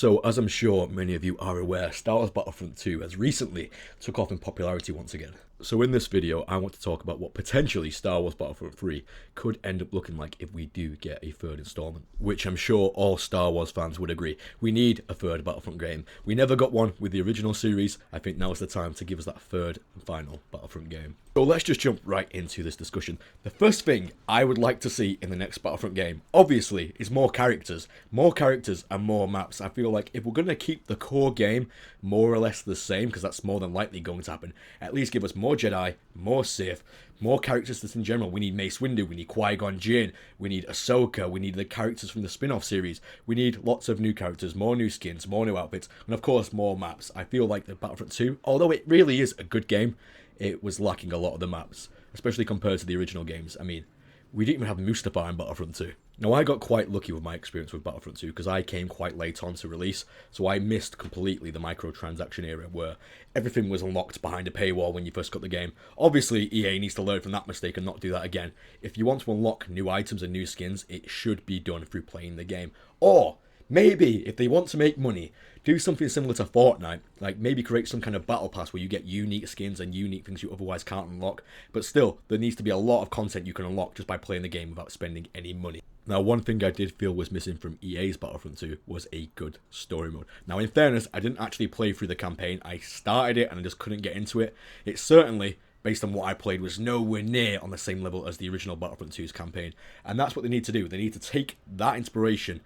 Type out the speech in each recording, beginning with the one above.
So, as I'm sure many of you are aware, Star Wars Battlefront 2 has recently took off in popularity once again. So in this video, I want to talk about what potentially Star Wars Battlefront 3 could end up looking like if we do get a third installment, which I'm sure all Star Wars fans would agree. We need a third Battlefront game. We never got one with the original series. I think now is the time to give us that third and final Battlefront game. So let's just jump right into this discussion. The first thing I would like to see in the next Battlefront game, obviously, is more characters. More characters and more maps. I feel like if we're going to keep the core game more or less the same, because that's more than likely going to happen, at least give us more Jedi, more Sith, more characters just in general. We need Mace Windu, we need Qui-Gon Jinn, we need Ahsoka, we need the characters from the spin-off series. We need lots of new characters, more new skins, more new outfits, and of course more maps. I feel like the Battlefront 2, although it really is a good game, it was lacking a lot of the maps, especially compared to the original games. I mean, we didn't even have Mustafar in Battlefront 2. Now, I got quite lucky with my experience with Battlefront 2 because I came quite late on to release, so I missed completely the microtransaction era where everything was unlocked behind a paywall when you first got the game. Obviously, EA needs to learn from that mistake and not do that again. If you want to unlock new items and new skins, it should be done through playing the game. Or maybe, if they want to make money, do something similar to Fortnite, like maybe create some kind of battle pass where you get unique skins and unique things you otherwise can't unlock. But still, there needs to be a lot of content you can unlock just by playing the game without spending any money. Now, one thing I did feel was missing from EA's Battlefront 2 was a good story mode. Now, in fairness, I didn't actually play through the campaign. I started it and I just couldn't get into it. It certainly, based on what I played, was nowhere near on the same level as the original Battlefront 2's campaign. And that's what they need to do. They need to take that inspiration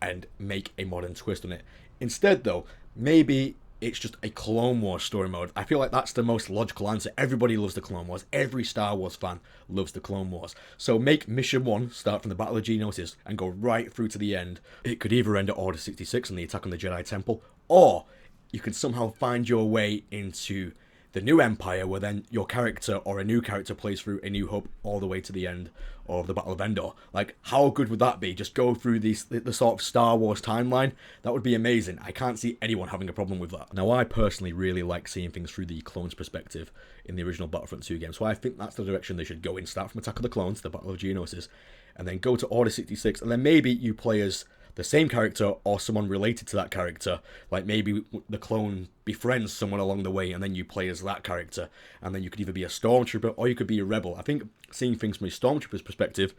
and make a modern twist on it. Instead, though, maybe it's just a Clone Wars story mode. I feel like that's the most logical answer. Everybody loves the Clone Wars. Every Star Wars fan loves the Clone Wars. So make Mission 1 start from the Battle of Geonosis and go right through to the end. It could either end at Order 66 and the attack on the Jedi Temple, or you can somehow find your way into the New Empire, where then your character or a new character plays through A New Hope all the way to the end of the Battle of Endor. Like, how good would that be? Just go through the sort of Star Wars timeline. That would be amazing. I can't see anyone having a problem with that. Now, I personally really like seeing things through the clones' perspective in the original Battlefront 2 game, so I think that's the direction they should go in. Start from Attack of the Clones, the Battle of Geonosis, and then go to Order 66, and then maybe you play as the same character or someone related to that character. Like maybe the clone befriends someone along the way and then you play as that character, and then you could either be a stormtrooper or you could be a rebel. I think seeing things from a stormtrooper's perspective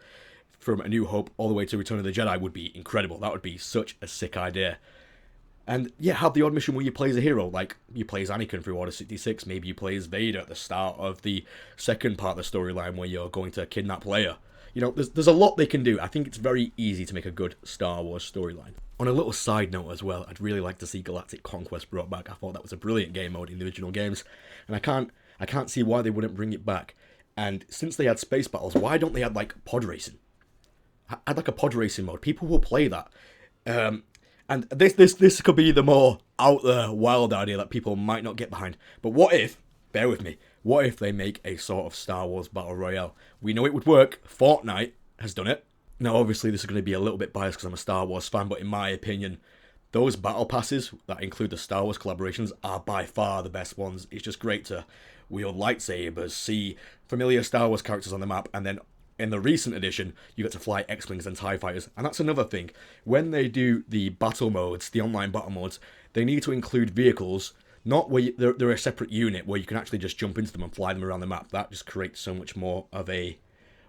from A New Hope all the way to Return of the Jedi would be incredible. That would be such a sick idea. And yeah, have the odd mission where you play as a hero, like you play as Anakin through Order 66, maybe you play as Vader at the start of the second part of the storyline where you're going to kidnap Leia. You know, there's a lot they can do. I think it's very easy to make a good Star Wars storyline. On a little side note as well, I'd really like to see Galactic Conquest brought back. I thought that was a brilliant game mode in the original games, and I can't see why they wouldn't bring it back. And since they had space battles, why don't they have like pod racing? Add like a pod racing mode. People will play that. And this could be the more out there, wild idea that people might not get behind. But what if, bear with me, what if they make a sort of Star Wars Battle Royale? We know it would work. Fortnite has done it. Now, obviously, this is going to be a little bit biased because I'm a Star Wars fan, but in my opinion, those battle passes that include the Star Wars collaborations are by far the best ones. It's just great to wield lightsabers, see familiar Star Wars characters on the map, and then in the recent edition, you get to fly X-Wings and TIE Fighters. And that's another thing. When they do the battle modes, the online battle modes, they need to include vehicles, not where they're a separate unit where you can actually just jump into them and fly them around the map. That just creates so much more of a,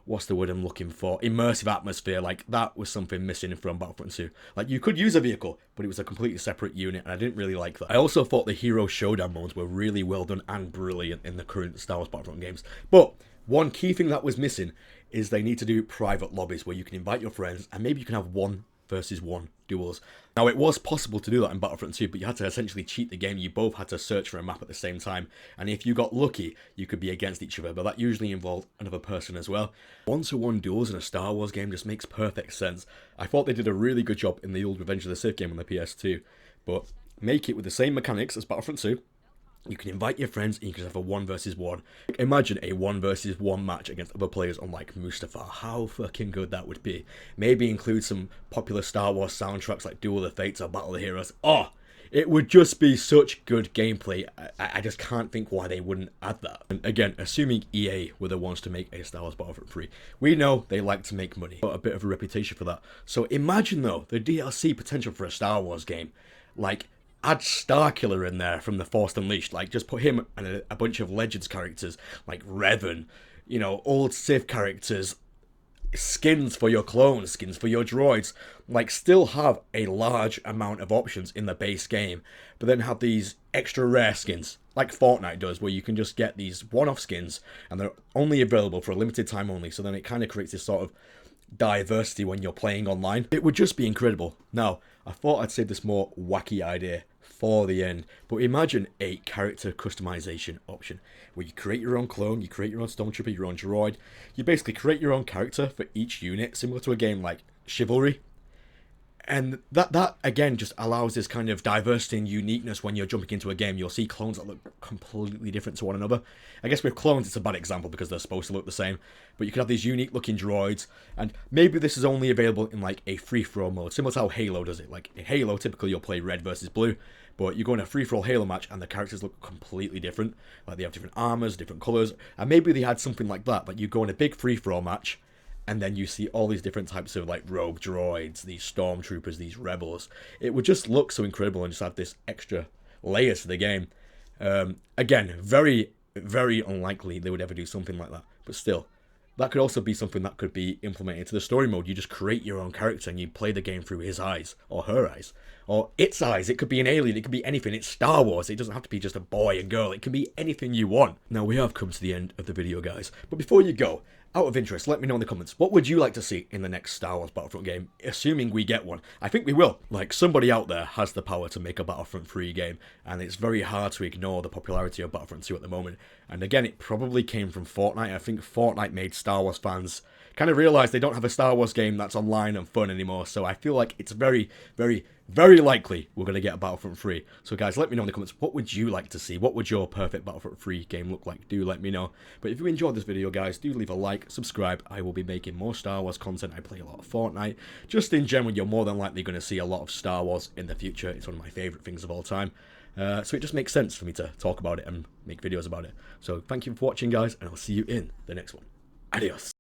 what's the word I'm looking for, immersive atmosphere. Like, that was something missing from Battlefront 2. Like, you could use a vehicle, but it was a completely separate unit, and I didn't really like that. I also thought the Hero Showdown modes were really well done and brilliant in the current Star Wars Battlefront games. But one key thing that was missing is they need to do private lobbies where you can invite your friends, and maybe you can have 1-versus-1 duels. Now, it was possible to do that in Battlefront 2, but you had to essentially cheat the game. You both had to search for a map at the same time, and if you got lucky, you could be against each other, but that usually involved another person as well. 1-to-1 duels in a Star Wars game just makes perfect sense. I thought they did a really good job in the old Revenge of the Sith game on the PS2, but make it with the same mechanics as Battlefront 2. You can invite your friends and you can have a 1-versus-1. Imagine a 1-versus-1 match against other players on like Mustafar. How fucking good that would be. Maybe include some popular Star Wars soundtracks like Duel of the Fates or Battle of the Heroes. Oh, it would just be such good gameplay. I just can't think why they wouldn't add that. And again, assuming EA were the ones to make a Star Wars Battlefront 3, we know they like to make money. Got a bit of a reputation for that. So imagine though, the DLC potential for a Star Wars game. like, add Starkiller in there from The Force Unleashed. Like, just put him and a bunch of Legends characters, like Revan, you know, old Sith characters, skins for your clones, skins for your droids. Like, still have a large amount of options in the base game, but then have these extra rare skins, like Fortnite does, where you can just get these one-off skins, and they're only available for a limited time only, so then it kind of creates this sort of diversity when you're playing online. It would just be incredible. Now, I thought I'd save this more wacky idea for the end, but imagine a character customization option where you create your own clone, you create your own stormtrooper, your own droid. You basically create your own character for each unit, similar to a game like Chivalry. And that again just allows this kind of diversity and uniqueness when you're jumping into a game. You'll see clones that look completely different to one another. I guess with clones it's a bad example because they're supposed to look the same, but you could have these unique looking droids, and maybe this is only available in like a free-for-all mode, similar to how Halo does it. Like in Halo, typically you'll play red versus blue, but you go in a free-for-all Halo match and the characters look completely different. Like they have different armors, different colors, and maybe they had something like that. Like you go in a big free-for-all match, and then you see all these different types of like rogue droids, these stormtroopers, these rebels. It would just look so incredible and just have this extra layers to the game. Again, very, very unlikely they would ever do something like that. But still, that could also be something that could be implemented into the story mode. You just create your own character and you play the game through his eyes, or her eyes, or its eyes. It could be an alien, it could be anything. It's Star Wars. It doesn't have to be just a boy and girl. It can be anything you want. Now, we have come to the end of the video, guys. But before you go, out of interest, let me know in the comments, what would you like to see in the next Star Wars Battlefront game, assuming we get one? I think we will. Like, somebody out there has the power to make a Battlefront 3 game, and it's very hard to ignore the popularity of Battlefront 2 at the moment. And again, it probably came from Fortnite. I think Fortnite made Star Wars fans kind of realize they don't have a Star Wars game that's online and fun anymore, so I feel like it's very, very, very likely we're going to get a Battlefront 3. So guys, let me know in the comments, what would you like to see? What would your perfect Battlefront 3 game look like? Do let me know. But if you enjoyed this video, guys, do leave a like, subscribe. I will be making more Star Wars content. I play a lot of Fortnite. Just in general, you're more than likely going to see a lot of Star Wars in the future. It's one of my favourite things of all time. So it just makes sense for me to talk about it and make videos about it. So thank you for watching, guys, and I'll see you in the next one. Adios.